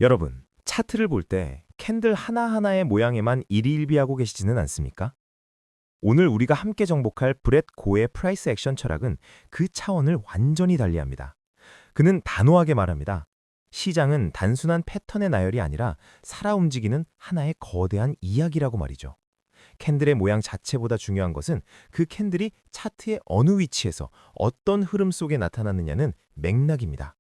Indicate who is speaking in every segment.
Speaker 1: 여러분, 차트를 볼 때 캔들 하나하나의 모양에만 일희일비하고 계시지는 않습니까? 오늘 우리가 함께 정복할 브렛 고의 프라이스 액션 철학은 그 차원을 완전히 달리합니다. 그는 단호하게 말합니다. 시장은 단순한 패턴의 나열이 아니라 살아 움직이는 하나의 거대한 이야기라고 말이죠. 캔들의 모양 자체보다 중요한 것은 그 캔들이 차트의 어느 위치에서 어떤 흐름 속에 나타나느냐는 맥락입니다.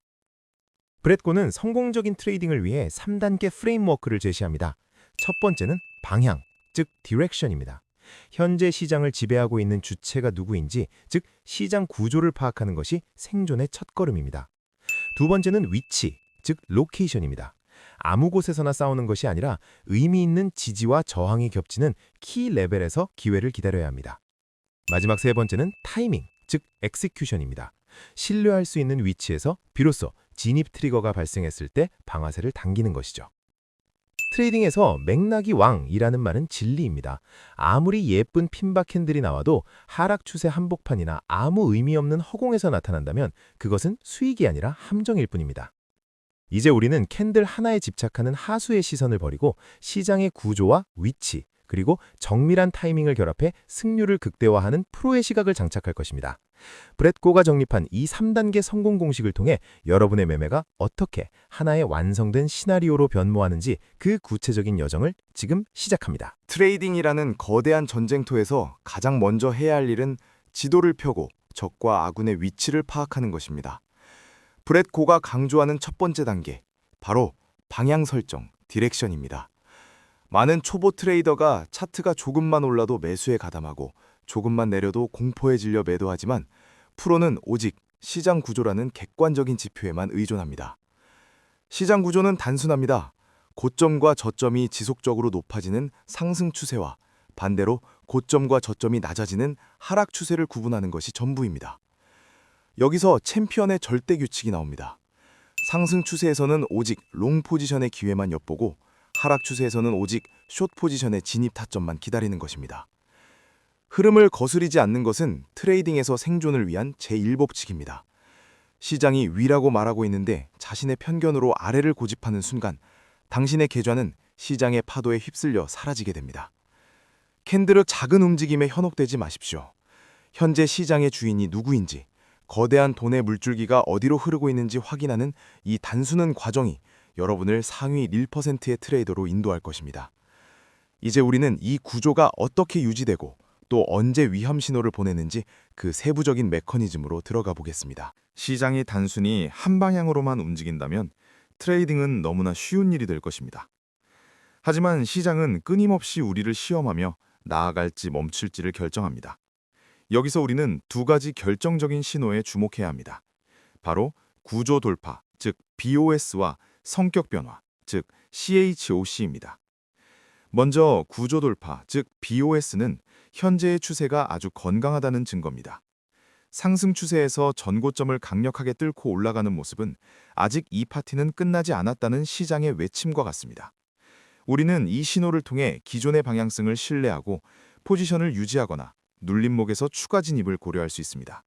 Speaker 1: 브렛고는 성공적인 트레이딩을 위해 3단계 프레임워크를 제시합니다. 첫 번째는 방향, 즉 디렉션입니다. 현재 시장을 지배하고 있는 주체가 누구인지, 즉 시장 구조를 파악하는 것이 생존의 첫걸음입니다. 두 번째는 위치, 즉 로케이션입니다. 아무 곳에서나 싸우는 것이 아니라 의미 있는 지지와 저항이 겹치는 키 레벨에서 기회를 기다려야 합니다. 마지막 세 번째는 타이밍, 즉 엑시큐션입니다. 신뢰할 수 있는 위치에서 비로소 진입 트리거가 발생했을 때 방아쇠를 당기는 것이죠. 트레이딩에서 맥락이 왕이라는 말은 진리입니다. 아무리 예쁜 핀박 캔들이 나와도 하락 추세 한복판이나 아무 의미 없는 허공에서 나타난다면 그것은 수익이 아니라 함정일 뿐입니다. 이제 우리는 캔들 하나에 집착하는 하수의 시선을 버리고 시장의 구조와 위치, 그리고 정밀한 타이밍을 결합해 승률을 극대화하는 프로의 시각을 장착할 것입니다. 브렛 고가 정립한 이 3단계 성공 공식을 통해 여러분의 매매가 어떻게 하나의 완성된 시나리오로 변모하는지 그 구체적인 여정을 지금 시작합니다.
Speaker 2: 트레이딩이라는 거대한 전쟁터에서 가장 먼저 해야 할 일은 지도를 펴고 적과 아군의 위치를 파악하는 것입니다. 브렛 고가 강조하는 첫 번째 단계, 바로 방향 설정, 디렉션입니다. 많은 초보 트레이더가 차트가 조금만 올라도 매수에 가담하고 조금만 내려도 공포에 질려 매도하지만 프로는 오직 시장 구조라는 객관적인 지표에만 의존합니다. 시장 구조는 단순합니다. 고점과 저점이 지속적으로 높아지는 상승 추세와 반대로 고점과 저점이 낮아지는 하락 추세를 구분하는 것이 전부입니다. 여기서 챔피언의 절대 규칙이 나옵니다. 상승 추세에서는 오직 롱 포지션의 기회만 엿보고 하락 추세에서는 오직 숏 포지션의 진입 타점만 기다리는 것입니다. 흐름을 거스르지 않는 것은 트레이딩에서 생존을 위한 제1법칙입니다. 시장이 위라고 말하고 있는데 자신의 편견으로 아래를 고집하는 순간 당신의 계좌는 시장의 파도에 휩쓸려 사라지게 됩니다. 캔들의 작은 움직임에 현혹되지 마십시오. 현재 시장의 주인이 누구인지, 거대한 돈의 물줄기가 어디로 흐르고 있는지 확인하는 이 단순한 과정이 여러분을 상위 1%의 트레이더로 인도할 것입니다. 이제 우리는 이 구조가 어떻게 유지되고 또 언제 위험 신호를 보내는지 그 세부적인 메커니즘으로 들어가 보겠습니다.
Speaker 3: 시장이 단순히 한 방향으로만 움직인다면 트레이딩은 너무나 쉬운 일이 될 것입니다. 하지만 시장은 끊임없이 우리를 시험하며 나아갈지 멈출지를 결정합니다. 여기서 우리는 두 가지 결정적인 신호에 주목해야 합니다. 바로 구조 돌파, 즉 BOS와 성격 변화, 즉 CHOC입니다. 먼저 구조 돌파, 즉 BOS는 현재의 추세가 아주 건강하다는 증거입니다. 상승 추세에서 전고점을 강력하게 뚫고 올라가는 모습은 아직 이 파티는 끝나지 않았다는 시장의 외침과 같습니다. 우리는 이 신호를 통해 기존의 방향성을 신뢰하고 포지션을 유지하거나 눌림목에서 추가 진입을 고려할 수 있습니다.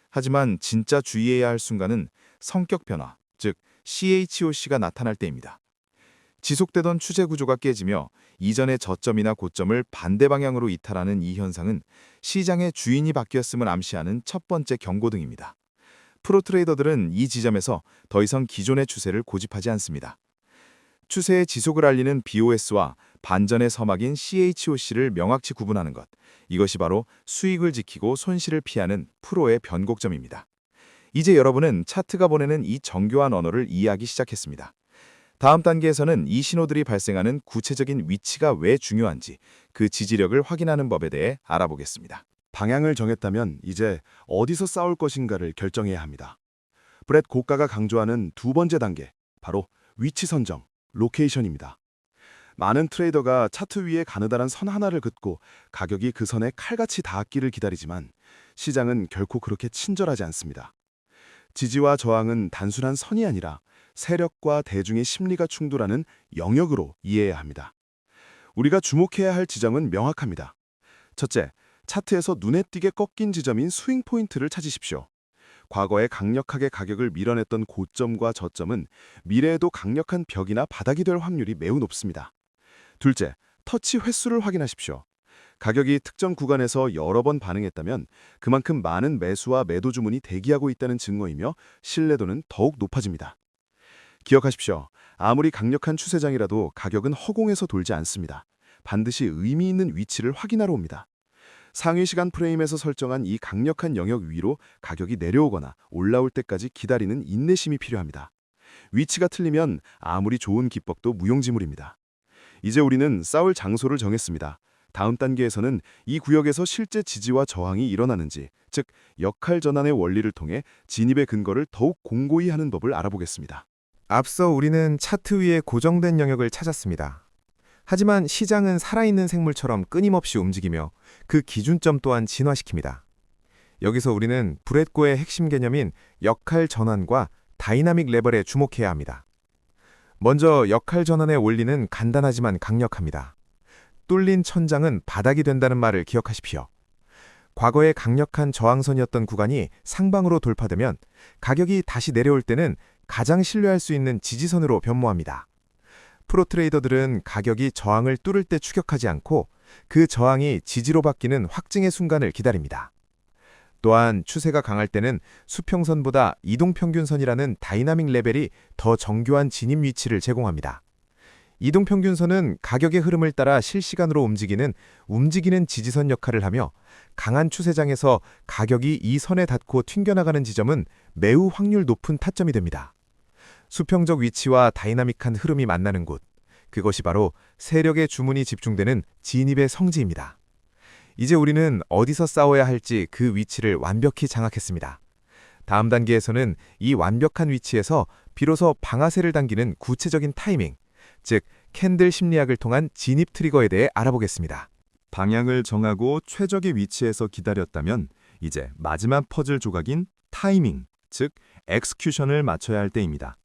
Speaker 3: 하지만 진짜 주의해야 할 순간은 성격 변화, 즉 CHOC가 나타날 때입니다. 지속되던 추세 구조가 깨지며 이전의 저점이나 고점을 반대 방향으로 이탈하는 이 현상은 시장의 주인이 바뀌었음을 암시하는 첫 번째 경고등입니다. 프로 트레이더들은 이 지점에서 더 이상 기존의 추세를 고집하지 않습니다. 추세의 지속을 알리는 BOS와 반전의 서막인 CHOC를 명확히 구분하는 것, 이것이 바로 수익을 지키고 손실을 피하는 프로의 변곡점입니다. 이제 여러분은 차트가 보내는 이 정교한 언어를 이해하기 시작했습니다. 다음 단계에서는 이 신호들이 발생하는 구체적인 위치가 왜 중요한지 그 지지력을 확인하는 법에 대해 알아보겠습니다.
Speaker 4: 방향을 정했다면 이제 어디서 싸울 것인가를 결정해야 합니다. 브렛 고가가 강조하는 두 번째 단계, 바로 위치 선정, 로케이션입니다. 많은 트레이더가 차트 위에 가느다란 선 하나를 긋고 가격이 그 선에 칼같이 닿기를 기다리지만 시장은 결코 그렇게 친절하지 않습니다. 지지와 저항은 단순한 선이 아니라 세력과 대중의 심리가 충돌하는 영역으로 이해해야 합니다. 우리가 주목해야 할 지점은 명확합니다. 첫째, 차트에서 눈에 띄게 꺾인 지점인 스윙 포인트를 찾으십시오. 과거에 강력하게 가격을 밀어냈던 고점과 저점은 미래에도 강력한 벽이나 바닥이 될 확률이 매우 높습니다. 둘째, 터치 횟수를 확인하십시오. 가격이 특정 구간에서 여러 번 반응했다면 그만큼 많은 매수와 매도 주문이 대기하고 있다는 증거이며 신뢰도는 더욱 높아집니다. 기억하십시오. 아무리 강력한 추세장이라도 가격은 허공에서 돌지 않습니다. 반드시 의미 있는 위치를 확인하러 옵니다. 상위 시간 프레임에서 설정한 이 강력한 영역 위로 가격이 내려오거나 올라올 때까지 기다리는 인내심이 필요합니다. 위치가 틀리면 아무리 좋은 기법도 무용지물입니다. 이제 우리는 싸울 장소를 정했습니다. 다음 단계에서는 이 구역에서 실제 지지와 저항이 일어나는지, 즉 역할 전환의 원리를 통해 진입의 근거를 더욱 공고히 하는 법을 알아보겠습니다.
Speaker 5: 앞서 우리는 차트 위에 고정된 영역을 찾았습니다. 하지만 시장은 살아있는 생물처럼 끊임없이 움직이며 그 기준점 또한 진화시킵니다. 여기서 우리는 브렛고의 핵심 개념인 역할 전환과 다이나믹 레벨에 주목해야 합니다. 먼저 역할 전환의 원리는 간단하지만 강력합니다. 뚫린 천장은 바닥이 된다는 말을 기억하십시오. 과거의 강력한 저항선이었던 구간이 상방으로 돌파되면 가격이 다시 내려올 때는 가장 신뢰할 수 있는 지지선으로 변모합니다. 프로 트레이더들은 가격이 저항을 뚫을 때 추격하지 않고 그 저항이 지지로 바뀌는 확증의 순간을 기다립니다. 또한 추세가 강할 때는 수평선보다 이동평균선이라는 다이나믹 레벨이 더 정교한 진입 위치를 제공합니다. 이동평균선은 가격의 흐름을 따라 실시간으로 움직이는 지지선 역할을 하며 강한 추세장에서 가격이 이 선에 닿고 튕겨나가는 지점은 매우 확률 높은 타점이 됩니다. 수평적 위치와 다이나믹한 흐름이 만나는 곳, 그것이 바로 세력의 주문이 집중되는 진입의 성지입니다. 이제 우리는 어디서 싸워야 할지 그 위치를 완벽히 장악했습니다. 다음 단계에서는 이 완벽한 위치에서 비로소 방아쇠를 당기는 구체적인 타이밍, 즉 캔들 심리학을 통한 진입 트리거에 대해 알아보겠습니다.
Speaker 3: 방향을 정하고 최적의 위치에서 기다렸다면 이제 마지막 퍼즐 조각인 타이밍, 즉 엑스큐션을 맞춰야 할 때입니다.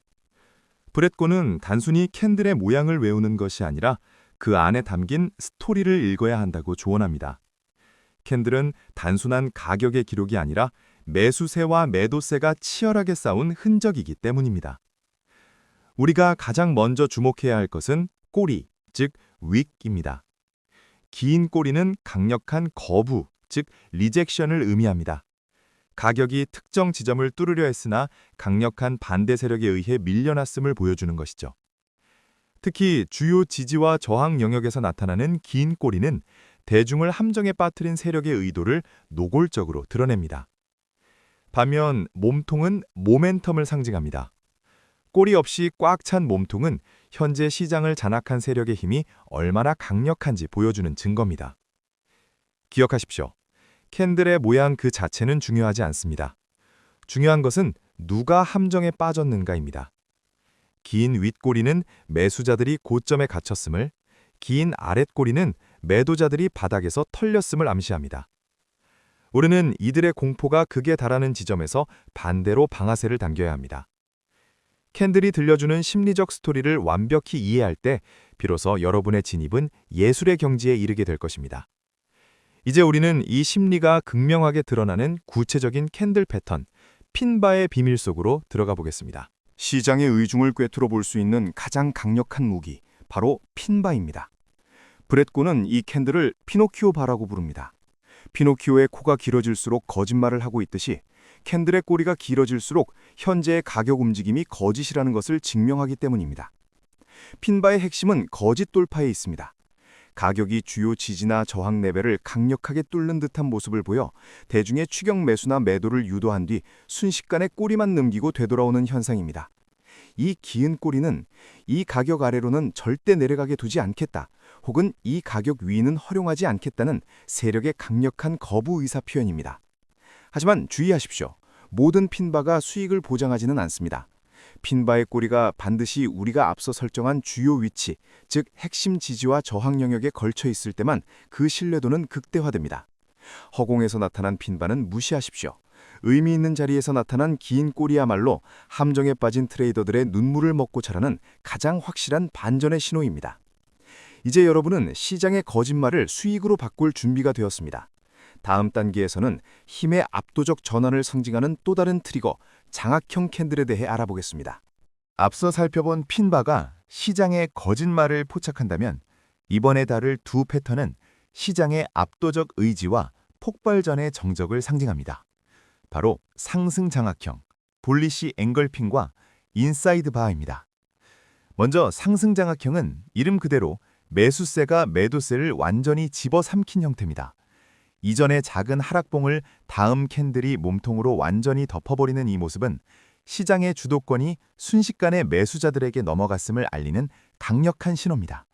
Speaker 3: 브렛고는 단순히 캔들의 모양을 외우는 것이 아니라 그 안에 담긴 스토리를 읽어야 한다고 조언합니다. 캔들은 단순한 가격의 기록이 아니라 매수세와 매도세가 치열하게 싸운 흔적이기 때문입니다. 우리가 가장 먼저 주목해야 할 것은 꼬리, 즉 윅입니다. 긴 꼬리는 강력한 거부, 즉 리젝션을 의미합니다. 가격이 특정 지점을 뚫으려 했으나 강력한 반대 세력에 의해 밀려났음을 보여주는 것이죠. 특히 주요 지지와 저항 영역에서 나타나는 긴 꼬리는 대중을 함정에 빠뜨린 세력의 의도를 노골적으로 드러냅니다. 반면 몸통은 모멘텀을 상징합니다. 꼬리 없이 꽉 찬 몸통은 현재 시장을 장악한 세력의 힘이 얼마나 강력한지 보여주는 증거입니다. 기억하십시오. 캔들의 모양 그 자체는 중요하지 않습니다. 중요한 것은 누가 함정에 빠졌는가입니다. 긴 윗꼬리는 매수자들이 고점에 갇혔음을, 긴 아랫꼬리는 매도자들이 바닥에서 털렸음을 암시합니다. 우리는 이들의 공포가 극에 달하는 지점에서 반대로 방아쇠를 당겨야 합니다. 캔들이 들려주는 심리적 스토리를 완벽히 이해할 때 비로소 여러분의 진입은 예술의 경지에 이르게 될 것입니다. 이제 우리는 이 심리가 극명하게 드러나는 구체적인 캔들 패턴, 핀바의 비밀 속으로 들어가 보겠습니다.
Speaker 2: 시장의 의중을 꿰뚫어 볼 수 있는 가장 강력한 무기, 바로 핀바입니다. 브렛고는 이 캔들을 피노키오 바라고 부릅니다. 피노키오의 코가 길어질수록 거짓말을 하고 있듯이 캔들의 꼬리가 길어질수록 현재의 가격 움직임이 거짓이라는 것을 증명하기 때문입니다. 핀바의 핵심은 거짓 돌파에 있습니다. 가격이 주요 지지나 저항 레벨을 강력하게 뚫는 듯한 모습을 보여 대중의 추격 매수나 매도를 유도한 뒤 순식간에 꼬리만 넘기고 되돌아오는 현상입니다. 이 기은 꼬리는 이 가격 아래로는 절대 내려가게 두지 않겠다, 혹은 이 가격 위는 허용하지 않겠다는 세력의 강력한 거부 의사 표현입니다. 하지만 주의하십시오. 모든 핀바가 수익을 보장하지는 않습니다. 핀바의 꼬리가 반드시 우리가 앞서 설정한 주요 위치, 즉 핵심 지지와 저항 영역에 걸쳐 있을 때만 그 신뢰도는 극대화됩니다. 허공에서 나타난 핀바는 무시하십시오. 의미 있는 자리에서 나타난 긴 꼬리야말로 함정에 빠진 트레이더들의 눈물을 먹고 자라는 가장 확실한 반전의 신호입니다. 이제 여러분은 시장의 거짓말을 수익으로 바꿀 준비가 되었습니다. 다음 단계에서는 힘의 압도적 전환을 상징하는 또 다른 트리거, 장악형 캔들에 대해 알아보겠습니다.
Speaker 3: 앞서 살펴본 핀바가 시장의 거짓말을 포착한다면 이번에 다룰 두 패턴은 시장의 압도적 의지와 폭발전의 정적을 상징합니다. 바로 상승 장악형, 볼리시 앵걸핑과 인사이드 바입니다. 먼저 상승 장악형은 이름 그대로 매수세가 매도세를 완전히 집어삼킨 형태입니다. 이전의 작은 하락봉을 다음 캔들이 몸통으로 완전히 덮어버리는 이 모습은 시장의 주도권이 순식간에 매수자들에게 넘어갔음을 알리는 강력한 신호입니다.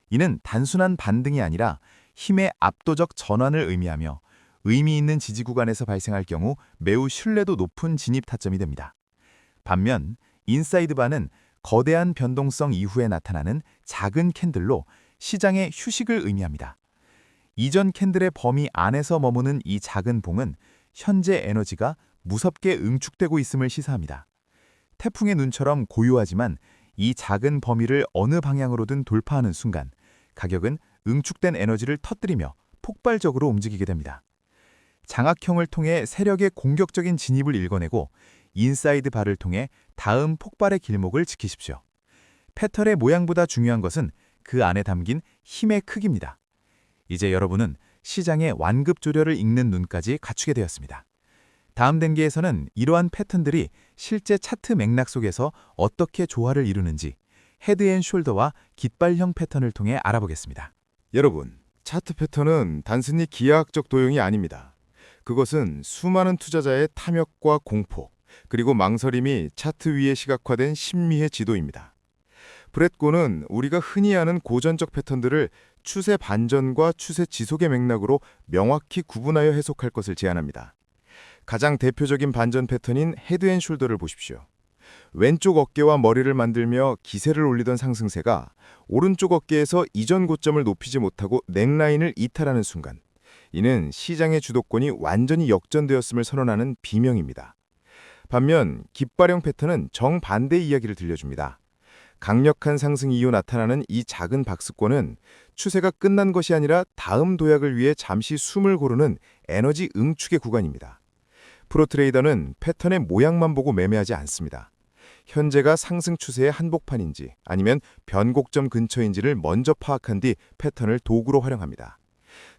Speaker 3: 이는 단순한 반등이 아니라 힘의 압도적 전환을 의미하며 의미 있는 지지 구간에서 발생할 경우 매우 신뢰도 높은 진입 타점이 됩니다. 반면 인사이드 바는 거대한 변동성 이후에 나타나는 작은 캔들로 시장의 휴식을 의미합니다. 이전 캔들의 범위 안에서 머무는 이 작은 봉은 현재 에너지가 무섭게 응축되고 있음을 시사합니다. 태풍의 눈처럼 고요하지만 이 작은 범위를 어느 방향으로든 돌파하는 순간 가격은 응축된 에너지를 터뜨리며 폭발적으로 움직이게 됩니다. 장악형을 통해 세력의 공격적인 진입을 읽어내고 인사이드 바를 통해 다음 폭발의 길목을 지키십시오. 패턴의 모양보다 중요한 것은 그 안에 담긴 힘의 크기입니다. 이제 여러분은 시장의 완급 조절을 읽는 눈까지 갖추게 되었습니다. 다음 단계에서는 이러한 패턴들이 실제 차트 맥락 속에서 어떻게 조화를 이루는지 헤드앤숄더와 깃발형 패턴을 통해 알아보겠습니다.
Speaker 4: 여러분, 차트 패턴은 단순히 기하학적 도형이 아닙니다. 그것은 수많은 투자자의 탐욕과 공포, 그리고 망설임이 차트 위에 시각화된 심리의 지도입니다. 브렛 고는 우리가 흔히 아는 고전적 패턴들을 추세 반전과 추세 지속의 맥락으로 명확히 구분하여 해석할 것을 제안합니다. 가장 대표적인 반전 패턴인 헤드앤숄더를 보십시오. 왼쪽 어깨와 머리를 만들며 기세를 올리던 상승세가 오른쪽 어깨에서 이전 고점을 높이지 못하고 넥라인을 이탈하는 순간, 이는 시장의 주도권이 완전히 역전되었음을 선언하는 비명입니다. 반면 깃발형 패턴은 정반대의 이야기를 들려줍니다. 강력한 상승 이후 나타나는 이 작은 박스권은 추세가 끝난 것이 아니라 다음 도약을 위해 잠시 숨을 고르는 에너지 응축의 구간입니다. 프로트레이더는 패턴의 모양만 보고 매매하지 않습니다. 현재가 상승 추세의 한복판인지 아니면 변곡점 근처인지를 먼저 파악한 뒤 패턴을 도구로 활용합니다.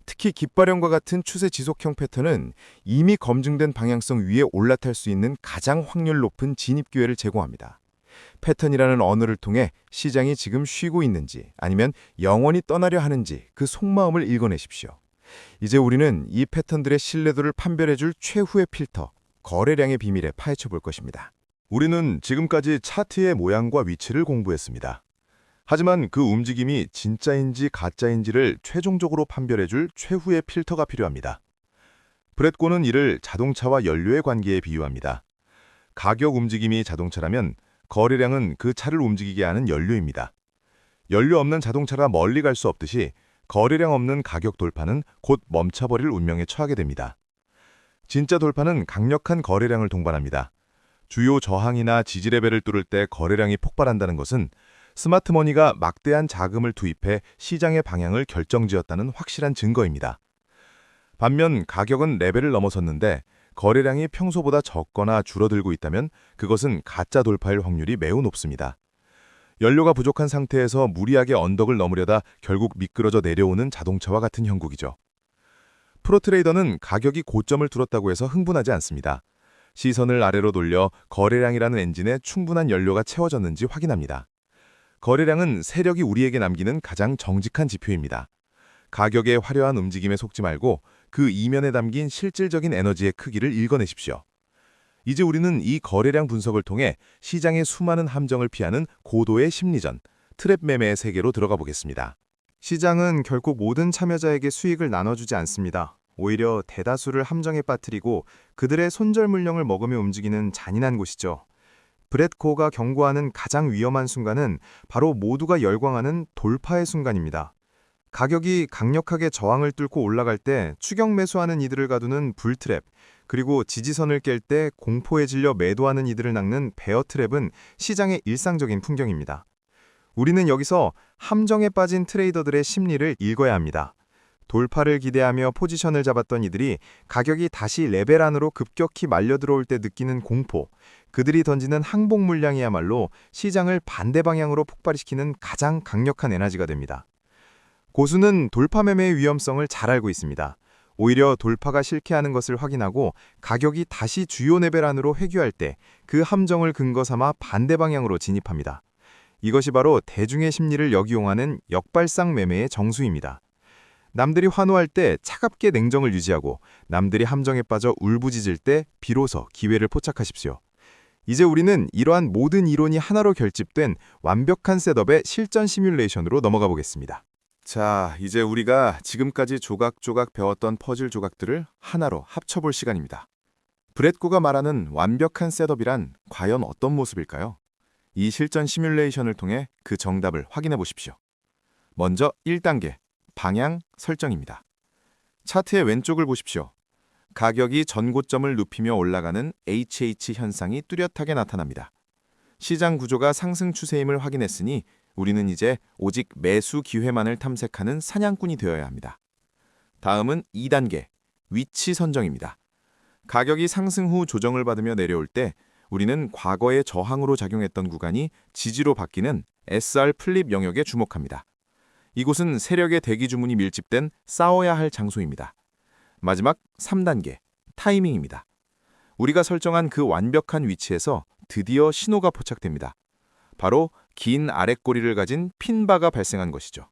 Speaker 4: 특히 깃발형과 같은 추세 지속형 패턴은 이미 검증된 방향성 위에 올라탈 수 있는 가장 확률 높은 진입 기회를 제공합니다. 패턴이라는 언어를 통해 시장이 지금 쉬고 있는지 아니면 영원히 떠나려 하는지 그 속마음을 읽어내십시오. 이제 우리는 이 패턴들의 신뢰도를 판별해줄 최후의 필터, 거래량의 비밀에 파헤쳐 볼 것입니다.
Speaker 3: 우리는 지금까지 차트의 모양과 위치를 공부했습니다. 하지만 그 움직임이 진짜인지 가짜인지를 최종적으로 판별해줄 최후의 필터가 필요합니다. 브렛 고는 이를 자동차와 연료의 관계에 비유합니다. 가격 움직임이 자동차라면 거래량은 그 차를 움직이게 하는 연료입니다. 연료 없는 자동차가 멀리 갈 수 없듯이 거래량 없는 가격 돌파는 곧 멈춰버릴 운명에 처하게 됩니다. 진짜 돌파는 강력한 거래량을 동반합니다. 주요 저항이나 지지 레벨을 뚫을 때 거래량이 폭발한다는 것은 스마트머니가 막대한 자금을 투입해 시장의 방향을 결정지었다는 확실한 증거입니다. 반면 가격은 레벨을 넘어섰는데 거래량이 평소보다 적거나 줄어들고 있다면 그것은 가짜 돌파일 확률이 매우 높습니다. 연료가 부족한 상태에서 무리하게 언덕을 넘으려다 결국 미끄러져 내려오는 자동차와 같은 형국이죠. 프로트레이더는 가격이 고점을 뚫었다고 해서 흥분하지 않습니다. 시선을 아래로 돌려 거래량이라는 엔진에 충분한 연료가 채워졌는지 확인합니다. 거래량은 세력이 우리에게 남기는 가장 정직한 지표입니다. 가격의 화려한 움직임에 속지 말고 그 이면에 담긴 실질적인 에너지의 크기를 읽어내십시오. 이제 우리는 이 거래량 분석을 통해 시장의 수많은 함정을 피하는 고도의 심리전, 트랩 매매의 세계로 들어가 보겠습니다.
Speaker 5: 시장은 결코 모든 참여자에게 수익을 나눠주지 않습니다. 오히려 대다수를 함정에 빠뜨리고 그들의 손절물량을 먹으며 움직이는 잔인한 곳이죠. 브렛 고가 경고하는 가장 위험한 순간은 바로 모두가 열광하는 돌파의 순간입니다. 가격이 강력하게 저항을 뚫고 올라갈 때 추격 매수하는 이들을 가두는 불트랩, 그리고 지지선을 깰 때 공포에 질려 매도하는 이들을 낚는 베어 트랩은 시장의 일상적인 풍경입니다. 우리는 여기서 함정에 빠진 트레이더들의 심리를 읽어야 합니다. 돌파를 기대하며 포지션을 잡았던 이들이 가격이 다시 레벨 안으로 급격히 말려 들어올 때 느끼는 공포, 그들이 던지는 항복 물량이야말로 시장을 반대 방향으로 폭발시키는 가장 강력한 에너지가 됩니다. 고수는 돌파 매매의 위험성을 잘 알고 있습니다. 오히려 돌파가 실패하는 것을 확인하고 가격이 다시 주요 레벨 안으로 회귀할 때 그 함정을 근거 삼아 반대 방향으로 진입합니다. 이것이 바로 대중의 심리를 역이용하는 역발상 매매의 정수입니다. 남들이 환호할 때 차갑게 냉정을 유지하고 남들이 함정에 빠져 울부짖을 때 비로소 기회를 포착하십시오. 이제 우리는 이러한 모든 이론이 하나로 결집된 완벽한 셋업의 실전 시뮬레이션으로 넘어가 보겠습니다.
Speaker 3: 자, 이제 우리가 지금까지 조각조각 배웠던 퍼즐 조각들을 하나로 합쳐볼 시간입니다. 브렛고가 말하는 완벽한 셋업이란 과연 어떤 모습일까요? 이 실전 시뮬레이션을 통해 그 정답을 확인해 보십시오. 먼저 1단계, 방향 설정입니다. 차트의 왼쪽을 보십시오. 가격이 전고점을 눕히며 올라가는 HH 현상이 뚜렷하게 나타납니다. 시장 구조가 상승 추세임을 확인했으니 우리는 이제 오직 매수 기회만을 탐색하는 사냥꾼이 되어야 합니다. 다음은 2단계, 위치 선정입니다. 가격이 상승 후 조정을 받으며 내려올 때 우리는 과거의 저항으로 작용했던 구간이 지지로 바뀌는 SR 플립 영역에 주목합니다. 이곳은 세력의 대기 주문이 밀집된 싸워야 할 장소입니다. 마지막 3단계, 타이밍입니다. 우리가 설정한 그 완벽한 위치에서 드디어 신호가 포착됩니다. 바로 긴 아랫꼬리를 가진 핀바가 발생한 것이죠.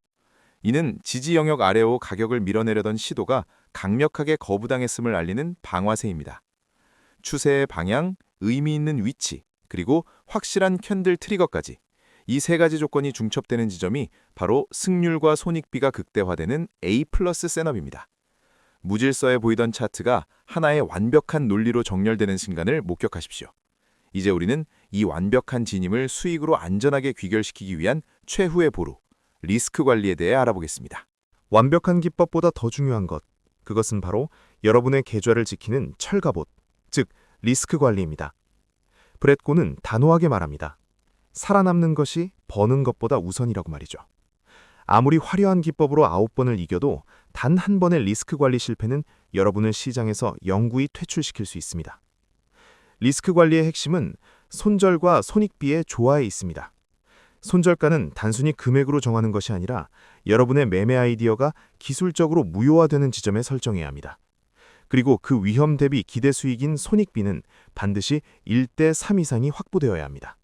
Speaker 3: 이는 지지 영역 아래로 가격을 밀어내려던 시도가 강력하게 거부당했음을 알리는 방아쇠입니다. 추세의 방향, 의미 있는 위치, 그리고 확실한 캔들 트리거까지 이 세 가지 조건이 중첩되는 지점이 바로 승률과 손익비가 극대화되는 A+ 셋업입니다. 무질서해 보이던 차트가 하나의 완벽한 논리로 정렬되는 순간을 목격하십시오. 이제 우리는 이 완벽한 진임을 수익으로 안전하게 귀결시키기 위한 최후의 보루, 리스크 관리에 대해 알아보겠습니다.
Speaker 5: 완벽한 기법보다 더 중요한 것, 그것은 바로 여러분의 계좌를 지키는 철갑옷, 즉 리스크 관리입니다. 브렛고는 단호하게 말합니다. 살아남는 것이 버는 것보다 우선이라고 말이죠. 아무리 화려한 기법으로 9번을 이겨도 단 한 번의 리스크 관리 실패는 여러분을 시장에서 영구히 퇴출시킬 수 있습니다. 리스크 관리의 핵심은 손절과 손익비의 조화에 있습니다. 손절가는 단순히 금액으로 정하는 것이 아니라 여러분의 매매 아이디어가 기술적으로 무효화되는 지점에 설정해야 합니다. 그리고 그 위험 대비 기대 수익인 손익비는 반드시 1대3 이상이 확보되어야 합니다.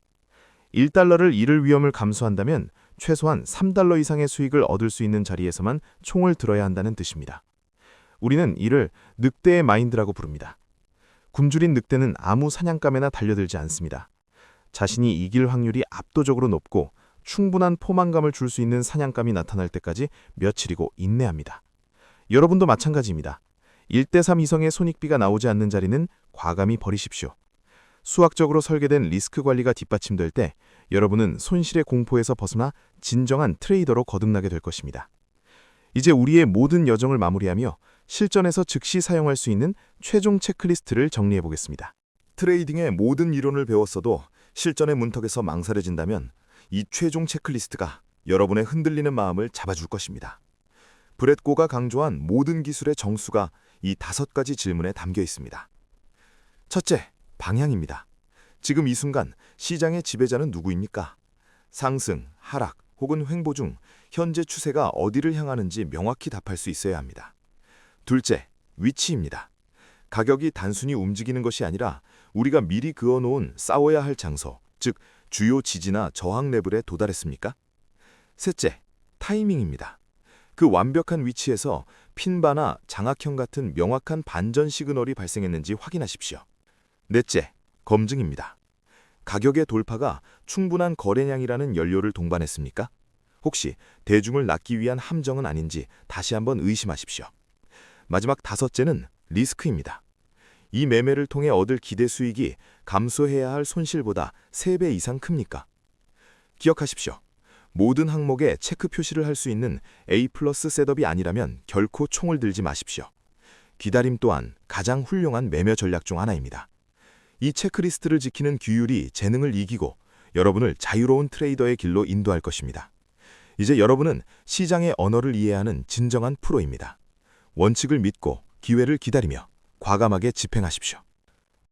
Speaker 5: 1달러를 잃을 위험을 감수한다면 최소한 3달러 이상의 수익을 얻을 수 있는 자리에서만 총을 들어야 한다는 뜻입니다. 우리는 이를 늑대의 마인드라고 부릅니다. 굶주린 늑대는 아무 사냥감에나 달려들지 않습니다. 자신이 이길 확률이 압도적으로 높고 충분한 포만감을 줄 수 있는 사냥감이 나타날 때까지 며칠이고 인내합니다. 여러분도 마찬가지입니다. 1대3 이상의 손익비가 나오지 않는 자리는 과감히 버리십시오. 수학적으로 설계된 리스크 관리가 뒷받침될 때 여러분은 손실의 공포에서 벗어나 진정한 트레이더로 거듭나게 될 것입니다. 이제 우리의 모든 여정을 마무리하며 실전에서 즉시 사용할 수 있는 최종 체크리스트를 정리해 보겠습니다.
Speaker 4: 트레이딩의 모든 이론을 배웠어도 실전의 문턱에서 망설여진다면 이 최종 체크리스트가 여러분의 흔들리는 마음을 잡아줄 것입니다. 브렛고가 강조한 모든 기술의 정수가 이 5가지 질문에 담겨 있습니다. 첫째, 방향입니다. 지금 이 순간 시장의 지배자는 누구입니까? 상승, 하락 혹은 횡보 중 현재 추세가 어디를 향하는지 명확히 답할 수 있어야 합니다. 둘째, 위치입니다. 가격이 단순히 움직이는 것이 아니라 우리가 미리 그어놓은 싸워야 할 장소, 즉 주요 지지나 저항 레벨에 도달했습니까? 셋째, 타이밍입니다. 그 완벽한 위치에서 핀바나 장악형 같은 명확한 반전 시그널이 발생했는지 확인하십시오. 넷째, 검증입니다. 가격의 돌파가 충분한 거래량이라는 연료를 동반했습니까? 혹시 대중을 낳기 위한 함정은 아닌지 다시 한번 의심하십시오. 마지막 5째는 리스크입니다. 이 매매를 통해 얻을 기대 수익이 감수해야 할 손실보다 3배 이상 큽니까? 기억하십시오. 모든 항목에 체크 표시를 할 수 있는 A+ 셋업이 아니라면 결코 총을 들지 마십시오. 기다림 또한 가장 훌륭한 매매 전략 중 하나입니다. 이 체크리스트를 지키는 규율이 재능을 이기고 여러분을 자유로운 트레이더의 길로 인도할 것입니다. 이제 여러분은 시장의 언어를 이해하는 진정한 프로입니다. 원칙을 믿고 기회를 기다리며 과감하게 집행하십시오.